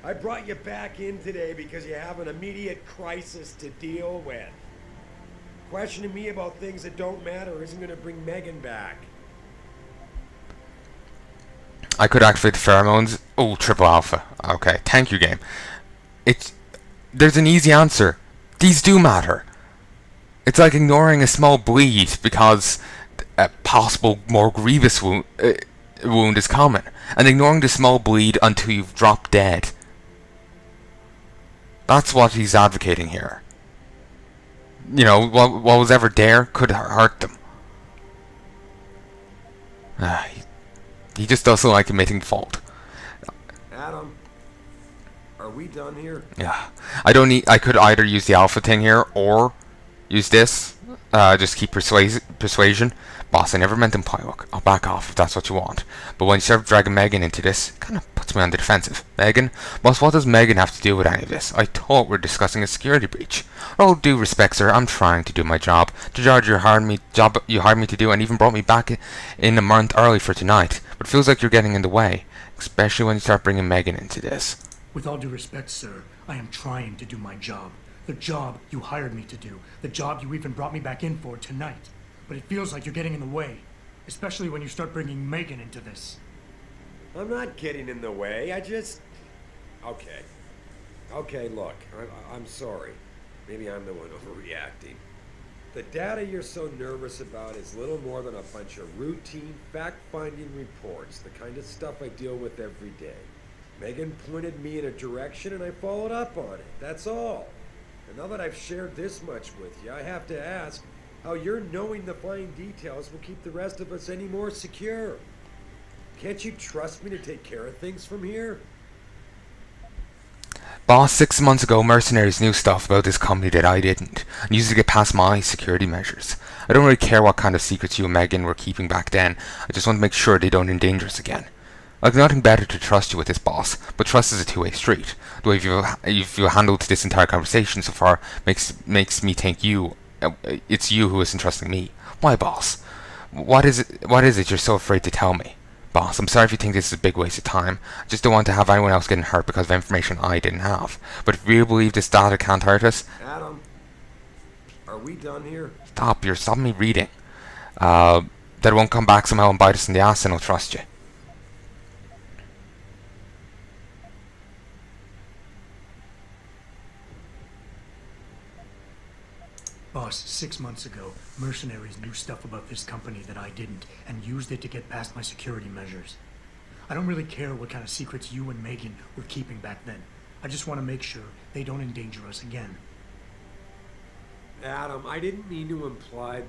I brought you back in today because you have an immediate crisis to deal with. Questioning me about things that don't matter isn't going to bring Megan back. I could activate the pheromones. Oh, triple alpha. Okay, thank you, game. There's an easy answer. These do matter. It's like ignoring a small bleed because a possible more grievous wound is common, and ignoring the small bleed until you've dropped dead. That's what he's advocating here. You know, what was ever there could hurt them. He just doesn't like admitting fault. Adam, are we done here? Yeah, I could either use the alpha thing here or use this. Just keep persuasion. Boss, I never meant to imply. Look, I'll back off if that's what you want. But when you start dragging Megan into this, it kind of puts me on the defensive. Megan? Boss, what does Megan have to do with any of this? I thought we were discussing a security breach. All due respect, sir, I'm trying to do my job. The job you hired me to do, and even brought me back in a month early for tonight. But it feels like you're getting in the way, especially when you start bringing Megan into this. With all due respect, sir, I am trying to do my job. The job you hired me to do. The job you even brought me back in for tonight. But it feels like you're getting in the way. Especially when you start bringing Megan into this. I'm not getting in the way, I just... Okay. Okay, look, I'm sorry. Maybe I'm the one overreacting. The data you're so nervous about is little more than a bunch of routine, fact-finding reports. The kind of stuff I deal with every day. Megan pointed me in a direction and I followed up on it. That's all. And now that I've shared this much with you, I have to ask how your knowing the fine details will keep the rest of us any more secure. Can't you trust me to take care of things from here? Boss, 6 months ago, mercenaries knew stuff about this company that I didn't, and used to get past my security measures. I don't really care what kind of secrets you and Megan were keeping back then. I just want to make sure they don't endanger us again. I've nothing better to trust you with this, boss, but trust is a two-way street. The way you've handled this entire conversation so far makes me think it's you who isn't trusting me. Why, boss? What is it you're so afraid to tell me? Boss, I'm sorry if you think this is a big waste of time. I just don't want to have anyone else getting hurt because of information I didn't have. But if you really believe this data can't hurt us... Adam, are we done here? Stop, you're stopping me reading. That it won't come back somehow and bite us in the ass and I'll trust you. Boss, 6 months ago, mercenaries knew stuff about this company that I didn't, and used it to get past my security measures. I don't really care what kind of secrets you and Megan were keeping back then. I just want to make sure they don't endanger us again. Adam, I didn't mean to imply...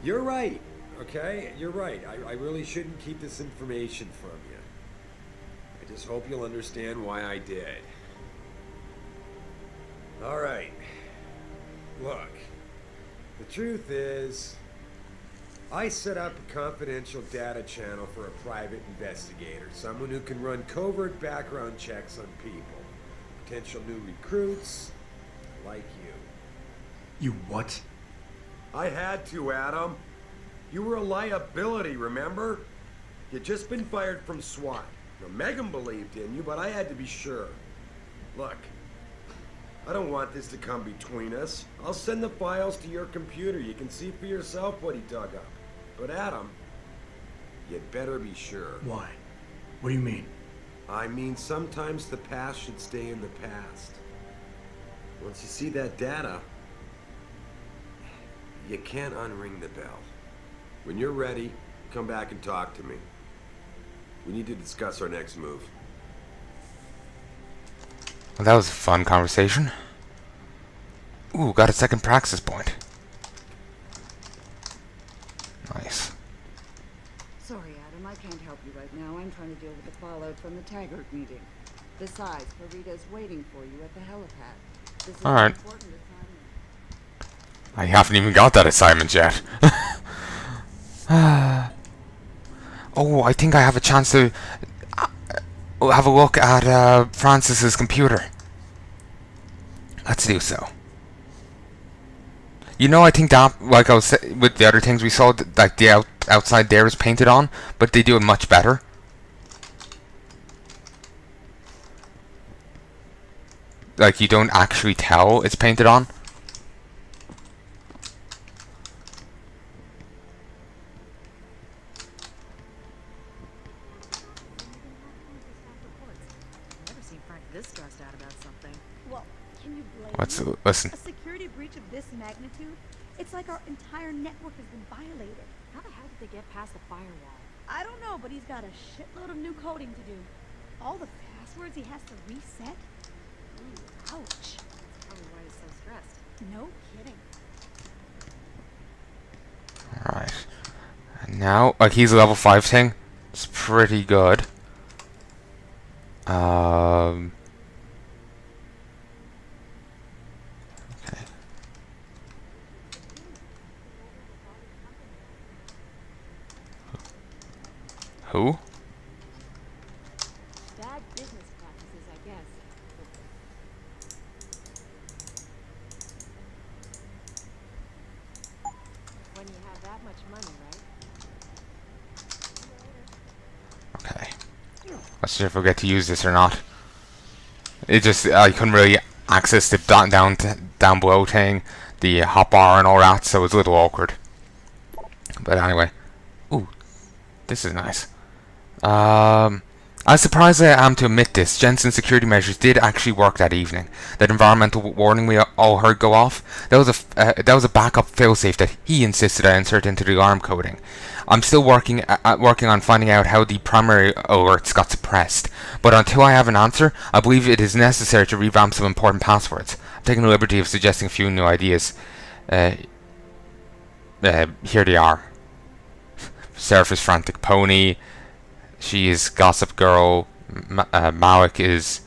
You're right, okay? You're right. I really shouldn't keep this information from you. I just hope you'll understand why I did. All right. Look, the truth is, I set up a confidential data channel for a private investigator, someone who can run covert background checks on people, potential new recruits, like you. You what? I had to, Adam. You were a liability, remember? You'd just been fired from SWAT. Now, Megan believed in you, but I had to be sure. Look, I don't want this to come between us. I'll send the files to your computer. You can see for yourself what he dug up. But Adam, you'd better be sure. Why? What do you mean? I mean, sometimes the past should stay in the past. Once you see that data, you can't unring the bell. When you're ready, come back and talk to me. We need to discuss our next move. Well, that was a fun conversation. Ooh, got a second praxis point. Nice. Sorry, Adam, I can't help you right now. I'm trying to deal with the fallout from the Taggart meeting. Besides, Farita's waiting for you at the helipad. This is an important assignment. I haven't even got that assignment yet. Oh, I think I have a chance to have a look at Francis's computer. Let's do so. You know, I think that, like I was with the other things we saw, like the outside there is painted on, but they do it much better. like you don't actually tell it's painted on. This stressed out about something. Well, can you blame me? Listen. A security breach of this magnitude? It's like our entire network has been violated. How the hell did they get past the firewall? I don't know, but he's got a shitload of new coding to do. All the passwords he has to reset? Ooh, ouch. That's probably why he's so stressed. No kidding. Alright. And now, like, he's a level 5 thing. It's pretty good. Okay. Who? Bad business practices, I guess. When you have that much money, right? Okay. Let's see if we'll get to use this or not. It just, I couldn't really access the down below thing, the hotbar and all that, so it was a little awkward. But anyway. Ooh, this is nice. As surprised as I am to admit this, Jensen's security measures did actually work that evening. That environmental warning we all heard go off, that was a backup failsafe that he insisted I insert into the alarm coding. I'm still working on finding out how the primary alerts got suppressed, but until I have an answer, I believe it is necessary to revamp some important passwords. I'm taking the liberty of suggesting a few new ideas. Here they are. Surface Frantic Pony. She is Gossip Girl. Malik is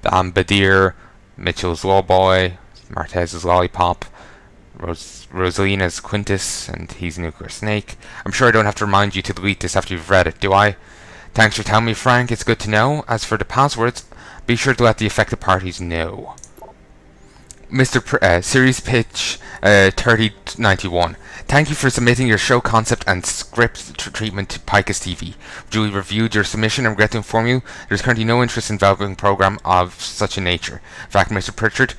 Badir. Mitchell's Lawboy. Martez is Lollipop. Rosalina is Quintus, and he's Nuclear Snake. I'm sure I don't have to remind you to delete this after you've read it, do I? Thanks for telling me, Frank. It's good to know. As for the passwords, be sure to let the affected parties know. Mr. Series Pitch 3091. Thank you for submitting your show concept and script treatment to Picus TV. Julie reviewed your submission and regret to inform you there is currently no interest in developing a program of such a nature. In fact, Mr. Pritchard,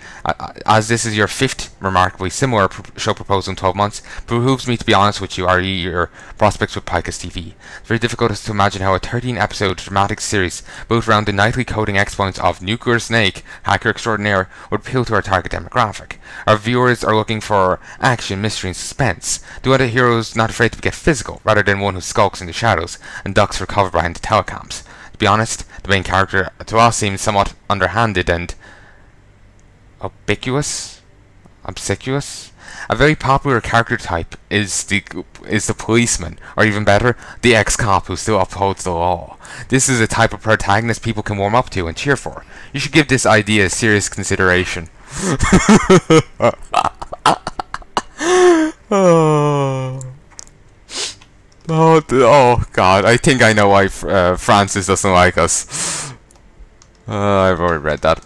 as this is your 5th remarkably similar show proposal in 12 months, it behooves me to be honest with you are your prospects with Picus TV. It's very difficult to imagine how a 13-episode dramatic series built around the nightly coding exploits of Nuclear Snake, hacker extraordinaire, would appeal to our target demographic. Our viewers are looking for action, mystery, and suspense. They want a hero who's not afraid to get physical, rather than one who skulks in the shadows and ducks for cover behind the telecams. To be honest, the main character to us seems somewhat underhanded and obsequious. A very popular character type is the policeman, or even better, the ex-cop who still upholds the law. This is a type of protagonist people can warm up to and cheer for. You should give this idea serious consideration. Oh God, I think I know why Francis doesn't like us. I've already read that.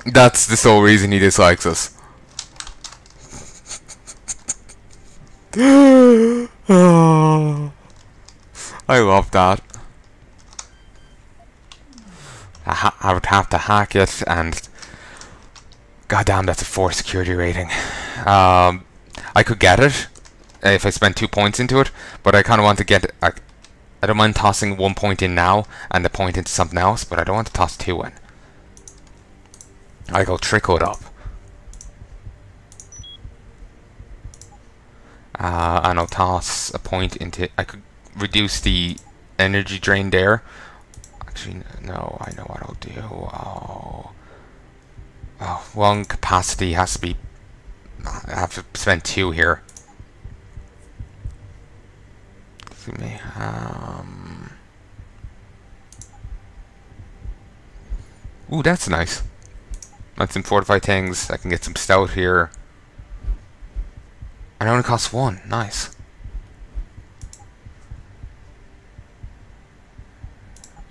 That's the sole reason he dislikes us. I love that. I would have to hack it, and goddamn, that's a 4 security rating. I could get it if I spent 2 points into it, but I kind of want to get it. I don't mind tossing 1 point in now and the point into something else, but I don't want to toss 2 in. I go trickle it up. And I'll toss a point into. I could reduce the energy drain there. Actually, no, I know what I'll do. Oh, one capacity has to be. I have to spend 2 here. Excuse me. Ooh, that's nice. That's some fortified things. I can get some stout here. And it only costs 1. Nice.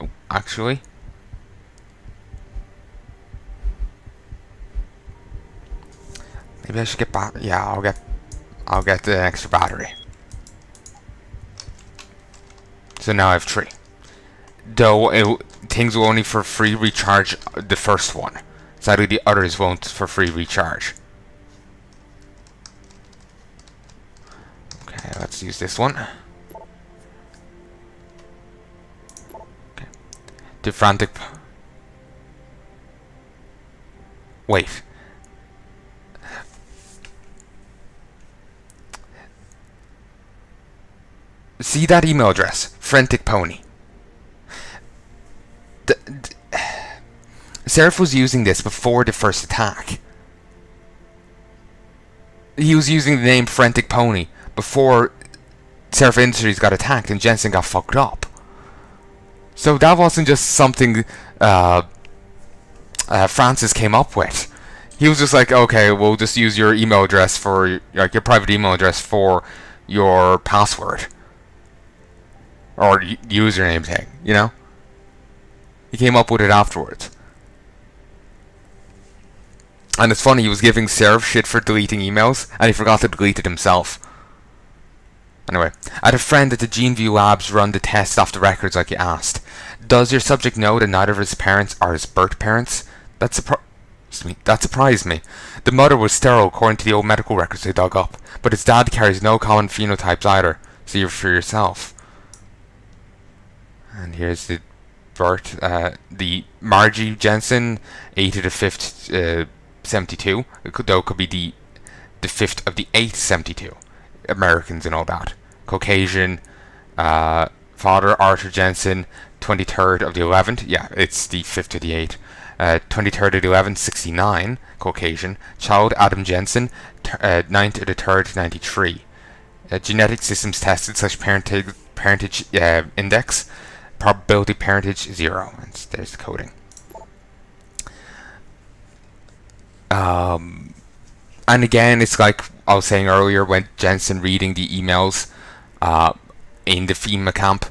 Oh, actually. Maybe I should get yeah, I'll get the extra battery. So now I have 3. Though things will only for free recharge the first one. Sadly, the others won't for free recharge. Okay, let's use this one. Okay. The frantic... Wait. See that email address? Frantic Pony. Seraph was using this before the first attack. He was using the name Frantic Pony before Seraph Industries got attacked and Jensen got fucked up. So that wasn't just something Francis came up with. He was just like, okay, we'll just use your email address for like your private email address for your password or username thing, you know? He came up with it afterwards. And it's funny, he was giving Seraph shit for deleting emails, and he forgot to delete it himself. Anyway, I had a friend at the GeneView Labs run the test off the records like he asked. Does your subject know that neither of his parents are his birth parents? That surprised me. The mother was sterile according to the old medical records they dug up, but his dad carries no common phenotypes either. See for yourself. And here's the birth. The Margie Jensen, 8 to the 5th, 72. Though it could be the 5th of the 8th, 72. Americans and all that. Caucasian. Father Arthur Jensen, 23rd of the 11th. Yeah, it's the 5th of the 8th. 23rd of the 11th, 69. Caucasian. Child Adam Jensen, 9th of the 3rd, 93. Genetic systems tested / parentage index. Probability parentage 0. And there's the coding. And again, it's like I was saying earlier when Jensen reading the emails in the FEMA camp.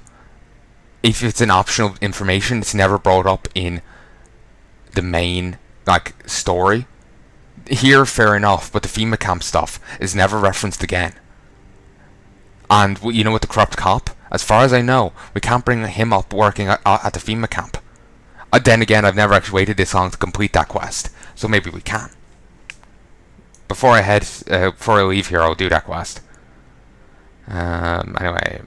If it's an optional information, it's never brought up in the main like story. Here, fair enough, but the FEMA camp stuff is never referenced again. And you know what, the corrupt cop? As far as I know, we can't bring him up working at the FEMA camp. Then again, I've never actually waited this long to complete that quest, so maybe we can. Before I leave here, I'll do that quest. Anyway,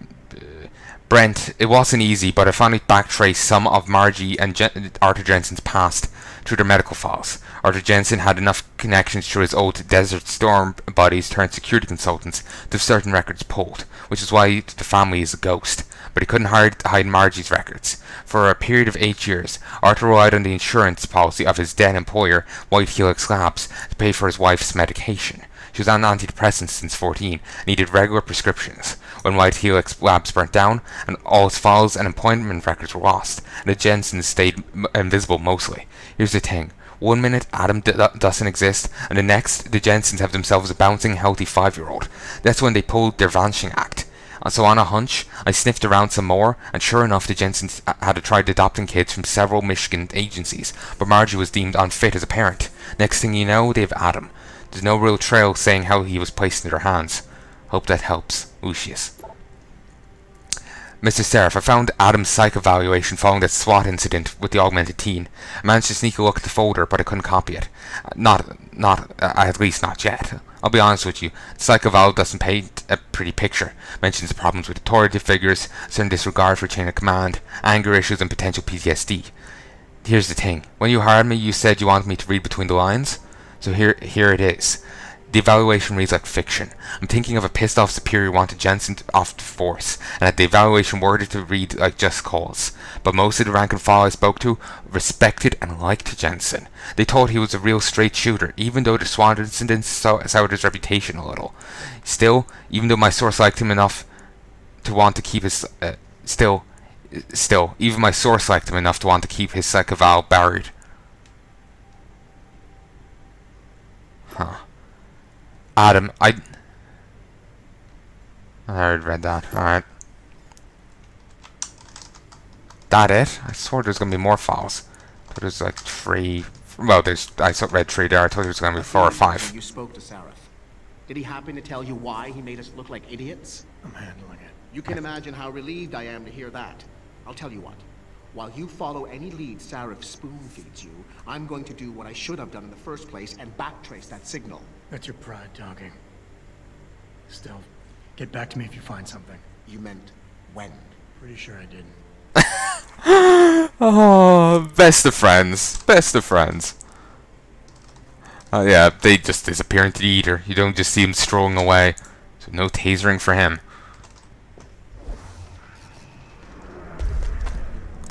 Brent, it wasn't easy, but I finally backtraced some of Margie and Arthur Jensen's past through their medical files. Arthur Jensen had enough connections through his old Desert Storm buddies turned security consultants to have certain records pulled, which is why the family is a ghost. But he couldn't hide Margie's records. For a period of 8 years, Arthur relied on the insurance policy of his then employer, White Helix Labs, to pay for his wife's medication. She was on antidepressants since 14 and needed regular prescriptions. When White Helix Labs burnt down, and all its files and appointment records were lost, and the Jensens stayed invisible mostly. Here's the thing. 1 minute Adam doesn't exist, and the next the Jensens have themselves a bouncing, healthy 5-year-old. That's when they pulled their vanishing act. And so on a hunch, I sniffed around some more, and sure enough the Jensens had tried adopting kids from several Michigan agencies, but Margie was deemed unfit as a parent. Next thing you know, they have Adam. There's no real trail saying how he was placed in their hands. Hope that helps. Lucius. Mr. Seraph, I found Adam's psych evaluation following that SWAT incident with the augmented teen. I managed to sneak a look at the folder, but I couldn't copy it. At least not yet. I'll be honest with you, the psych eval doesn't paint a pretty picture. Mentions problems with authoritative figures, certain disregard for chain of command, anger issues and potential PTSD. Here's the thing. When you hired me, you said you wanted me to read between the lines. So here it is. The evaluation reads like fiction. I'm thinking of a pissed off superior wanted Jensen off the force, and that the evaluation worded to read like just cause. But most of the rank and file I spoke to respected and liked Jensen. They thought he was a real straight shooter, even though the SWAT incident soured his reputation a little. Still, even though my source liked him enough to want to keep his even my source liked him enough to want to keep his psych eval buried. Huh. Adam, I already read that. Alright. That it? I swore there's gonna be more files. I thought there's like 3. Well, I read 3 there. I thought there was gonna be 4 or 5. You spoke to Seraph. Did he happen to tell you why he made us look like idiots? I'm handling it. You can imagine how relieved I am to hear that. I'll tell you what. While you follow any lead Sarif spoon-feeds you, I'm going to do what I should have done in the first place and backtrace that signal. That's your pride talking. Still, get back to me if you find something. You meant when? Pretty sure I didn't. Oh, best of friends. Best of friends. Yeah, they just disappear into the ether. You don't just see him strolling away. So no tasering for him.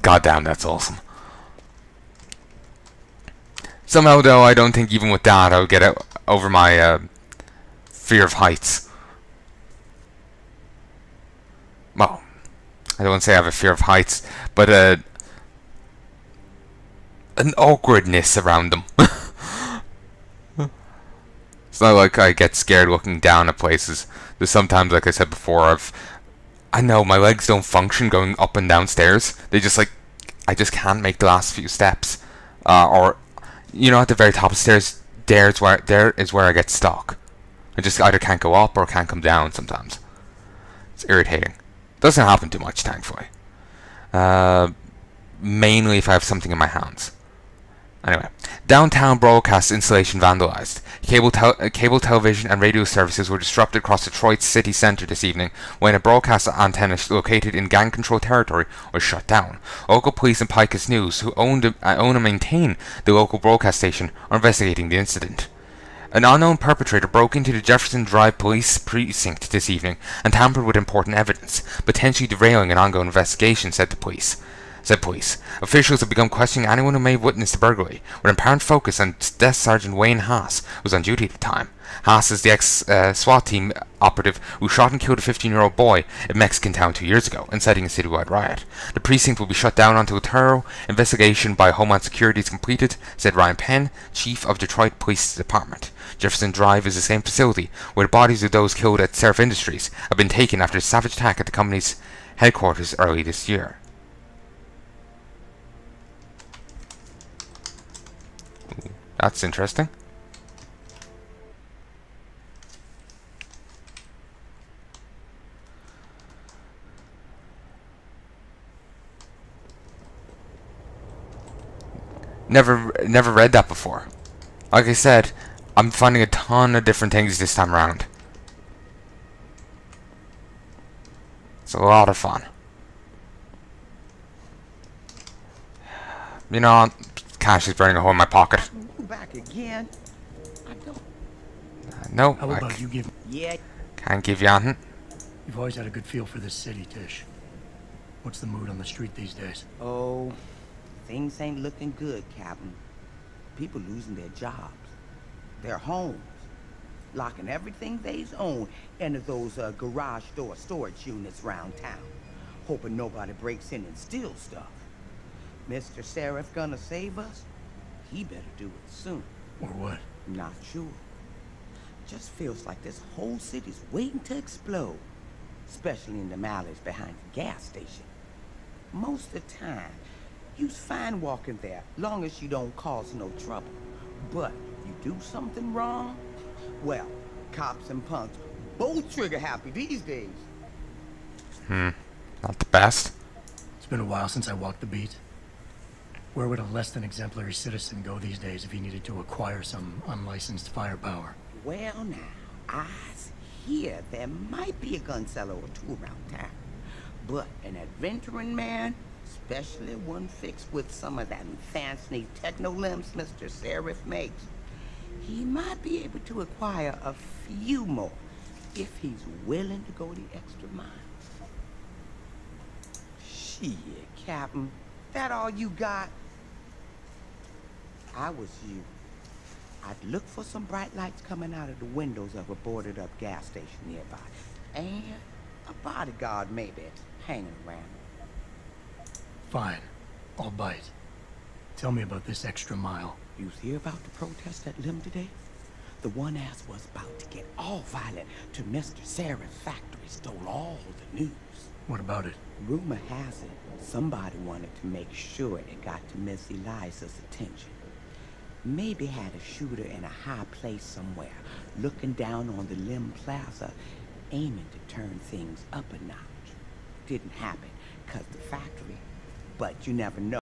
Goddamn, that's awesome. Somehow, though, I don't think even with that I'll get over my fear of heights. Well, I don't want to say I have a fear of heights, but an awkwardness around them. It's not like I get scared looking down at places. There's sometimes, like I said before, I know my legs don't function going up and down stairs. They just I just can't make the last few steps. Or, you know, at the very top of the stairs, there is where I get stuck. I just either can't go up or can't come down sometimes. It's irritating. Doesn't happen too much, thankfully. Mainly if I have something in my hands. Anyway, downtown broadcast installation vandalized. Cable television and radio services were disrupted across Detroit's city centre this evening when a broadcast antenna located in gang-controlled territory was shut down. Local police and Picus News, who own and maintain the local broadcast station, are investigating the incident. An unknown perpetrator broke into the Jefferson Drive police precinct this evening and tampered with important evidence, potentially derailing an ongoing investigation, said police. Officials have begun questioning anyone who may have witnessed the burglary, with apparent focus on Desk Sergeant Wayne Haas, who was on duty at the time. Haas is the ex-SWAT team operative who shot and killed a 15-year-old boy in Mexican town 2 years ago, inciting a citywide riot. The precinct will be shut down until a thorough investigation by Homeland Security is completed, said Ryan Penn, chief of Detroit Police Department. Jefferson Drive is the same facility where the bodies of those killed at Surf Industries have been taken after a savage attack at the company's headquarters early this year. That's interesting. Never read that before. Like I said, I'm finding a ton of different things this time around. It's a lot of fun. You know, cash is burning a hole in my pocket. Back again. I don't. No, How about you give... Yeah. Can't give you anything. You've always had a good feel for this city, Tish. What's the mood on the street these days? Oh, things ain't looking good, Captain. People losing their jobs, their homes, locking everything they own into those garage door storage units around town, hoping nobody breaks in and steals stuff. Mr. Serif gonna save us? He better do it soon. Or what? Not sure. Just feels like this whole city's waiting to explode. Especially in the alleys behind the gas station. Most of the time, you's fine walking there, long as you don't cause no trouble. But you do something wrong, well, cops and punks both trigger happy these days. Not the best. It's been a while since I walked the beat. Where would a less than exemplary citizen go these days if he needed to acquire some unlicensed firepower? Well now, I hear there might be a gun seller or two around town. But an adventuring man, especially one fixed with some of that fancy techno-limbs Mr. Serif makes, he might be able to acquire a few more if he's willing to go the extra mile. Shit, Captain, that all you got? I was you. I'd look for some bright lights coming out of the windows of a boarded up gas station nearby. And a bodyguard maybe hanging around. Fine. I'll bite. Tell me about this extra mile. You hear about the protest at Lim today? The one ass was about to get all violent till Mr. Serif's factory stole all the news. What about it? Rumor has it, somebody wanted to make sure it got to Miss Eliza's attention. Maybe had a shooter in a high place somewhere, looking down on the Lim Plaza, aiming to turn things up a notch. Didn't happen, 'cause the factory but you never know.